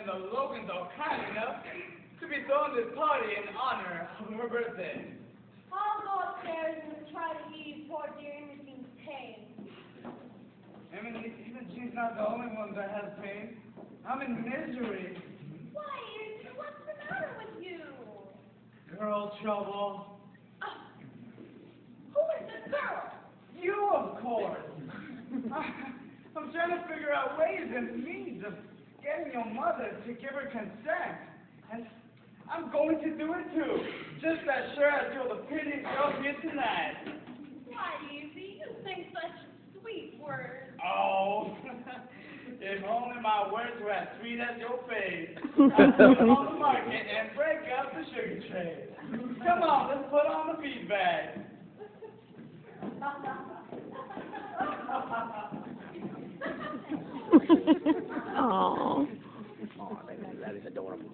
the Logans are kind enough to be throwing this party in honor of her birthday. I'll go upstairs and try to ease poor dear Imogene's pain. Imogene's not the only one that has pain. I'm in misery. Why, Imogen, what's the matter with you? Girl trouble. Who is this girl? You, of course. I'm trying to figure out ways and means of getting your mother to give her consent. And I'm going to do it too. Just as sure as you're the prettiest girl here tonight. Why, Evie, you think such sweet words. Oh, if only my words were as sweet as your face. I'd put them on the market and break up the sugar trade. Come on, let's put on the feed bag. Aww. Oh, that is adorable.